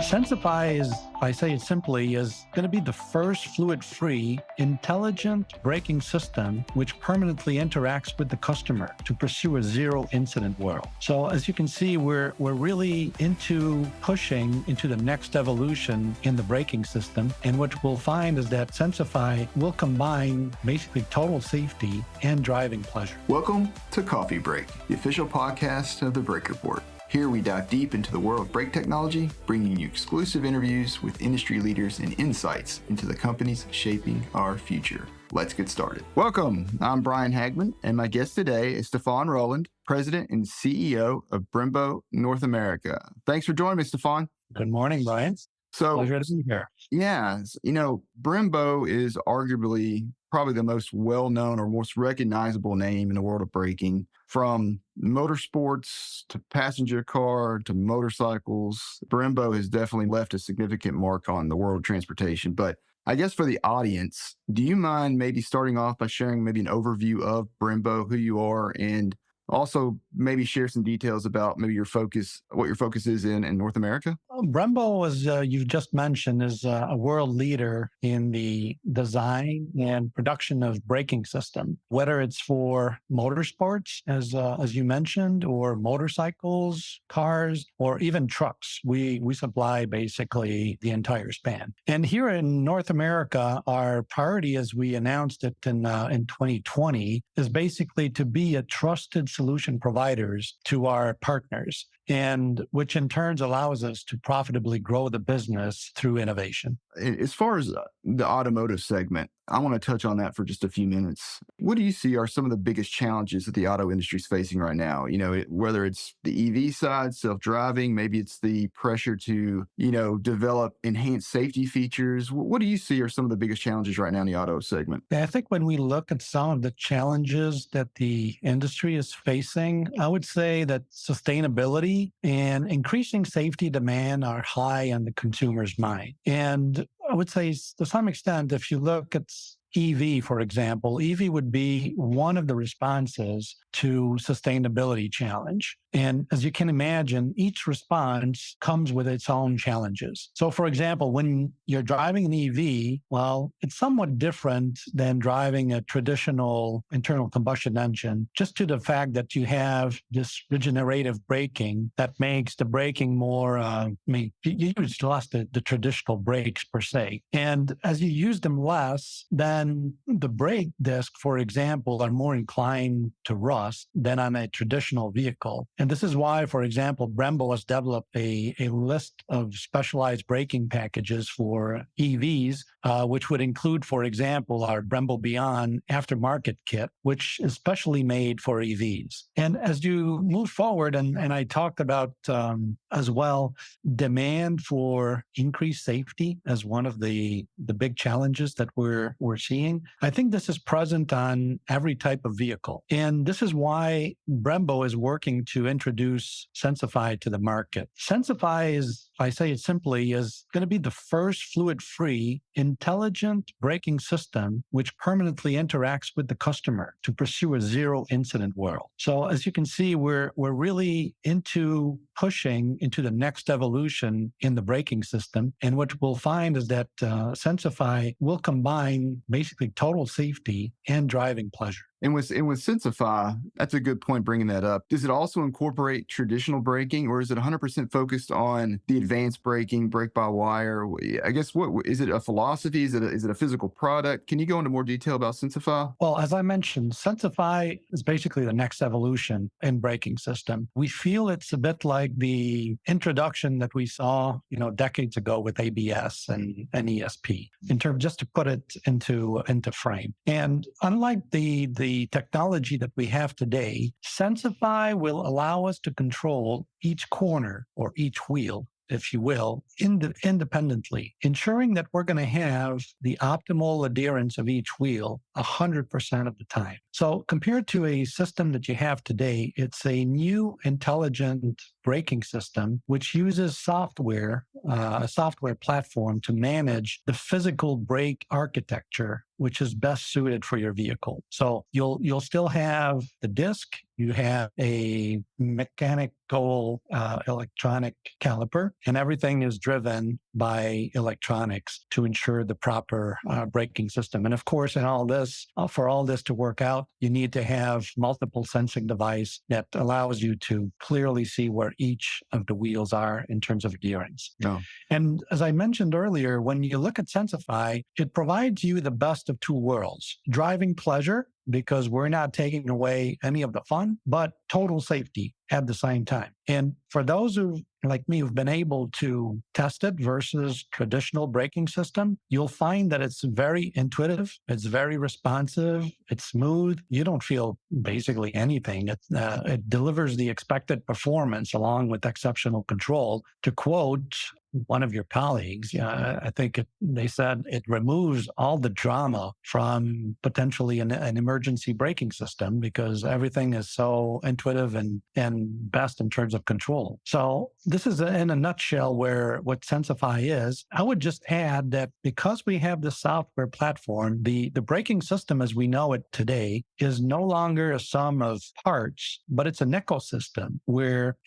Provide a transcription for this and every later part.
Sensify is, I say it simply, is going to be the first fluid-free, intelligent braking system which permanently interacts with the customer to pursue a zero-incident world. So as you can see, we're really into pushing into the next evolution in the braking system. And what we'll find is that Sensify will combine basically total safety and driving pleasure. Welcome to Coffee Break, the official podcast of the Brake Report. Here we dive deep into the world of brake technology, bringing you exclusive interviews with industry leaders and insights into the companies shaping our future. Let's get started. Welcome. I'm Brian Hagman, and my guest today is Stéphane Rolland, President and CEO of Brembo North America. Thanks for joining me, Stéphane. Good morning, Brian. Pleasure to be here. Yeah, Brembo is arguably probably the most well-known or most recognizable name in the world of braking. From motorsports to passenger car to motorcycles, Brembo has definitely left a significant mark on the world of transportation. But I guess for the audience, do you mind maybe starting off by sharing maybe an overview of Brembo, who you are, and also maybe share some details about maybe what your focus is in North America? Brembo, as you've just mentioned, is a world leader in the design and production of braking system, whether it's for motorsports, as you mentioned, or motorcycles, cars, or even trucks. We supply basically the entire span. And here in North America, our priority, as we announced it in 2020, is basically to be a trusted solution providers to our partners, and which in turn allows us to profitably grow the business through innovation. As far as the automotive segment, I want to touch on that for just a few minutes. What do you see are some of the biggest challenges that the auto industry is facing right now? Whether it's the EV side, self-driving, maybe it's the pressure to, develop enhanced safety features. What do you see are some of the biggest challenges right now in the auto segment? I think when we look at some of the challenges that the industry is facing, I would say that sustainability and increasing safety demand are high on the consumer's mind. And I would say to some extent, if you look at EV, for example, EV would be one of the responses to sustainability challenge. And as you can imagine, each response comes with its own challenges. So for example, when you're driving an EV, well, it's somewhat different than driving a traditional internal combustion engine, just to the fact that you have this regenerative braking that makes the braking more, you use less the traditional brakes per se. And as you use them less, then the brake disc, for example, are more inclined to rust than on a traditional vehicle. And this is why, for example, Brembo has developed a list of specialized braking packages for EVs, which would include, for example, our Brembo Beyond aftermarket kit, which is specially made for EVs. And as you move forward, and I talked about as well, demand for increased safety as one of the big challenges that we're seeing. I think this is present on every type of vehicle. And this is why Brembo is working to introduce Sensify to the market. Sensify is, I say it simply, is going to be the first fluid-free, intelligent braking system which permanently interacts with the customer to pursue a zero-incident world. So as you can see, we're really into pushing into the next evolution in the braking system. And what we'll find is that Sensify will combine basically total safety and driving pleasure. And with Sensify, that's a good point bringing that up. Does it also incorporate traditional braking, or is it 100% focused on the advanced braking, brake-by-wire? I guess, what is it a philosophy? Is it a physical product? Can you go into more detail about Sensify? Well, as I mentioned, Sensify is basically the next evolution in braking system. We feel it's a bit like the introduction that we saw, decades ago with ABS and ESP, in terms, just to put it into frame. And unlike the technology that we have today, Sensify will allow us to control each corner or each wheel, if you will, independently, ensuring that we're going to have the optimal adherence of each wheel 100% of the time. So compared to a system that you have today, it's a new intelligent braking system which uses software, a software platform to manage the physical brake architecture which is best suited for your vehicle. So you'll still have the disc. You have a mechanical electronic caliper, and everything is driven by electronics to ensure the proper braking system. And of course, in all this, for all this to work out, you need to have multiple sensing device that allows you to clearly see where each of the wheels are in terms of gearings. No. And as I mentioned earlier, when you look at Sensify, it provides you the best of two worlds: driving pleasure, because we're not taking away any of the fun, but total safety at the same time. And for those who, like me, who've been able to test it versus traditional braking system, you'll find that it's very intuitive, it's very responsive, it's smooth. You don't feel basically anything. It delivers the expected performance along with exceptional control. To quote one of your colleagues, I think they said it removes all the drama from potentially an emergency braking system, because everything is so intuitive and best in terms of control. So this is in a nutshell where what Sensify is. I would just add that because we have the software platform, the braking system as we know it today is no longer a sum of parts, but it's an ecosystem where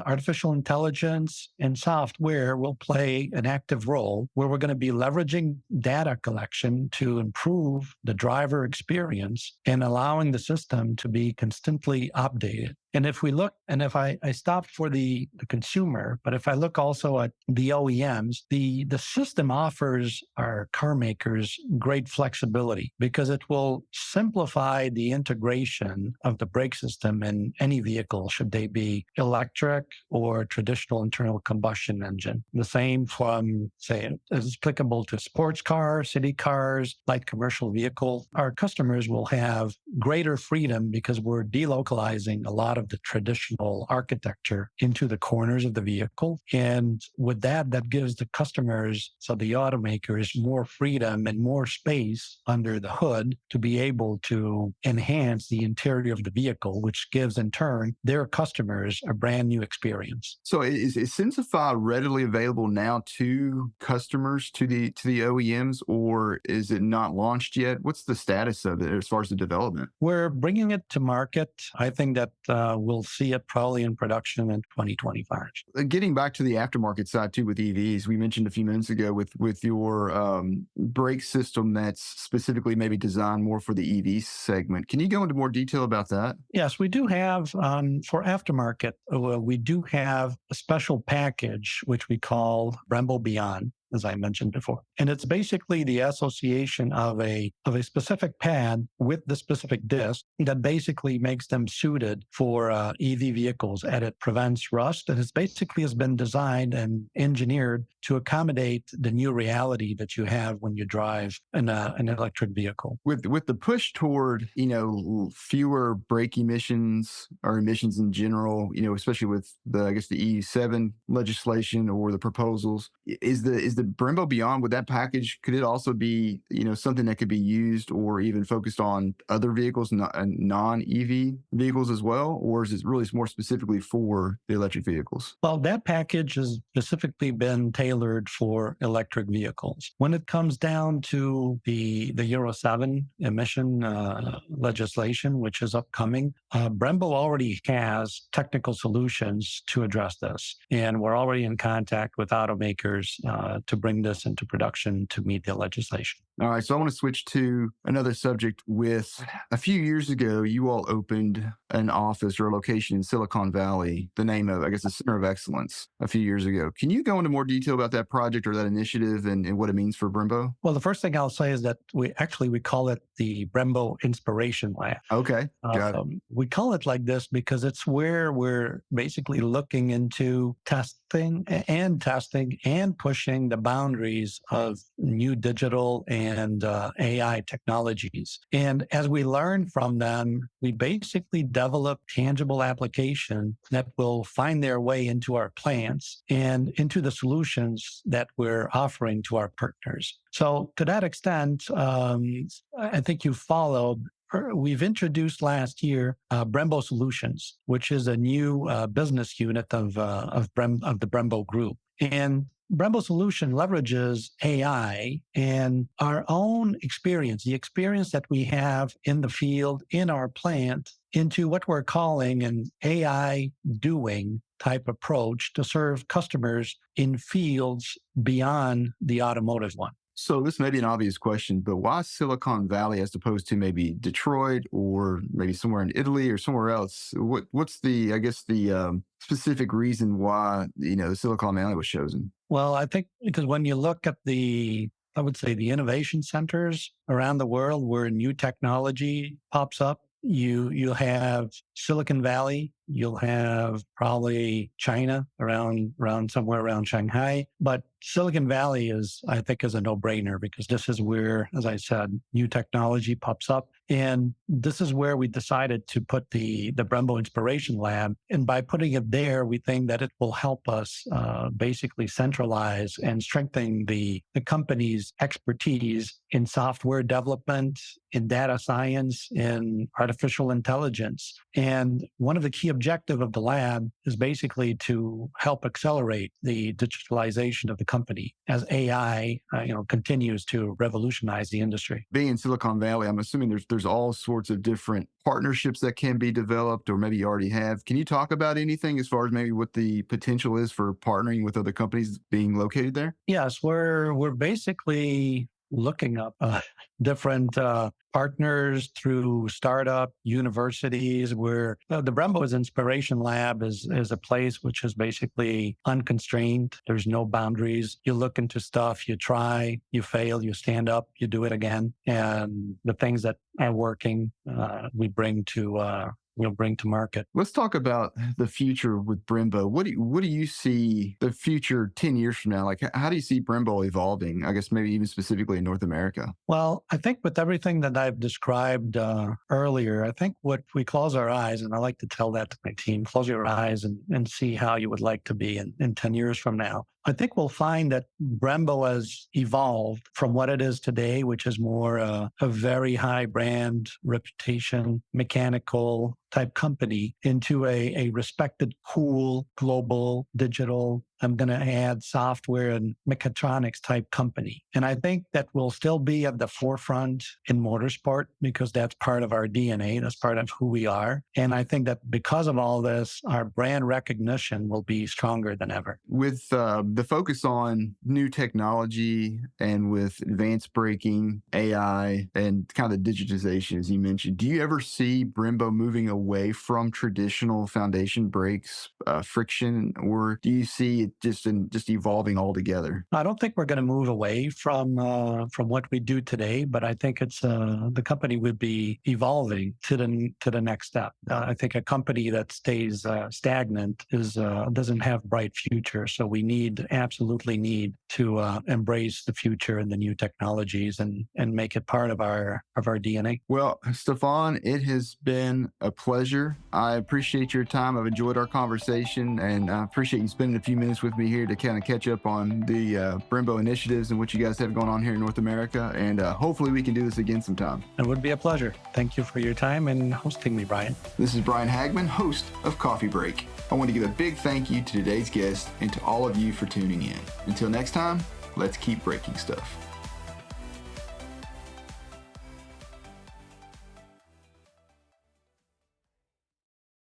artificial intelligence and software will play an active role, where we're going to be leveraging data collection to improve the driver experience and allowing the system to be constantly updated. And if we look, and if I stopped for the consumer, but if I look also at the OEMs, the system offers our car makers great flexibility, because it will simplify the integration of the brake system in any vehicle, should they be electric or traditional internal combustion engine. The same from, say, is applicable to sports cars, city cars, light commercial vehicle. Our customers will have greater freedom because we're delocalizing a lot of the traditional architecture into the corners of the vehicle. And with that gives the customers, so the automakers, more freedom and more space under the hood to be able to enhance the interior of the vehicle, which gives in turn their customers a brand new experience. So is Sensify readily available now to customers, to the OEMs, or is it not launched yet? What's the status of it as far as the development? We're bringing it to market. I think that we'll see it probably in production in 2025. Getting back to the aftermarket side too with EVs, we mentioned a few minutes ago with your brake system that's specifically maybe designed more for the EV segment. Can you go into more detail about that? Yes, we do have, for aftermarket, we do have a special package, which we call Brembo Beyond, as I mentioned before. And it's basically the association of a specific pad with the specific disc that basically makes them suited for EV vehicles, and it prevents rust. And it's basically has been designed and engineered to accommodate the new reality that you have when you drive an electric vehicle. With the push toward, fewer brake emissions or emissions in general, especially with the EU7 legislation or the proposals, is the Brembo Beyond, with that package, could it also be, something that could be used or even focused on other vehicles, non-EV vehicles as well? Or is it really more specifically for the electric vehicles? Well, that package has specifically been tailored for electric vehicles. When it comes down to the Euro 7 emission legislation, which is upcoming, Brembo already has technical solutions to address this. And we're already in contact with automakers to bring this into production to meet the legislation. All right, so I want to switch to another subject. With a few years ago, you all opened an office or a location in Silicon Valley, the name of, the Center of Excellence, a few years ago. Can you go into more detail about that project or that initiative and what it means for Brembo? Well, the first thing I'll say is that we call it the Brembo Inspiration Lab. Okay, got it. We call it like this because it's where we're basically looking into testing and pushing the boundaries of new digital and AI technologies. And as we learn from them, we basically develop tangible application that will find their way into our plants and into the solutions that we're offering to our partners. So to that extent, I think you followed. We've introduced last year Brembo Solutions, which is a new business unit of the Brembo Group. And Brembo solution leverages AI and our own experience, the experience that we have in the field, in our plant, into what we're calling an AI doing type approach to serve customers in fields beyond the automotive one. So this may be an obvious question, but why Silicon Valley as opposed to maybe Detroit or maybe somewhere in Italy or somewhere else? What's the, I guess, the specific reason why Silicon Valley was chosen? Well, I think because when you look at I would say the innovation centers around the world where new technology pops up, you'll have Silicon Valley, you'll have probably China around somewhere around Shanghai, but Silicon Valley I think, is a no-brainer because this is where, as I said, new technology pops up. And this is where we decided to put the Brembo Inspiration Lab. And by putting it there, we think that it will help us basically centralize and strengthen the company's expertise in software development, in data science, in artificial intelligence. And one of the key objectives of the lab is basically to help accelerate the digitalization of the company as AI continues to revolutionize the industry. Being in Silicon Valley, I'm assuming there's all sorts of different partnerships that can be developed, or maybe you already have. Can you talk about anything as far as maybe what the potential is for partnering with other companies being located there? Yes, we're basically looking up different partners through startup universities where the Brembo's Inspiration Lab is a place which is basically unconstrained. There's no boundaries. You look into stuff, you try, you fail, you stand up, you do it again. And the things that are working, we'll bring to market. Let's talk about the future with Brembo. What do you see the future 10 years from now? Like, how do you see Brembo evolving? I guess maybe even specifically in North America. Well, I think with everything that I've described earlier, I think what we close our eyes, and I like to tell that to my team, close your eyes and see how you would like to be in 10 years from now. I think we'll find that Brembo has evolved from what it is today, which is more a very high brand reputation, mechanical type company, into a respected, cool, global, digital, I'm going to add software and mechatronics type company. And I think that we'll still be at the forefront in motorsport because that's part of our DNA. That's part of who we are. And I think that because of all this, our brand recognition will be stronger than ever. With the focus on new technology and with advanced braking, AI, and kind of the digitization, as you mentioned, do you ever see Brembo moving away from traditional foundation brakes, friction, or do you see it just evolving altogether? I don't think we're going to move away from what we do today, but I think it's the company would be evolving to the next step. I think a company that stays stagnant doesn't have bright future. So we absolutely need to embrace the future and the new technologies and make it part of our DNA. Well, Stéphane, it has been a pleasure. I appreciate your time. I've enjoyed our conversation, and I appreciate you spending a few minutes with me here to kind of catch up on the Brembo initiatives and what you guys have going on here in North America. And hopefully we can do this again sometime. It would be a pleasure. Thank you for your time and hosting me, Brian. This is Brian Hagman, host of Coffee Break. I want to give a big thank you to today's guest and to all of you for tuning in. Until next time, let's keep breaking stuff.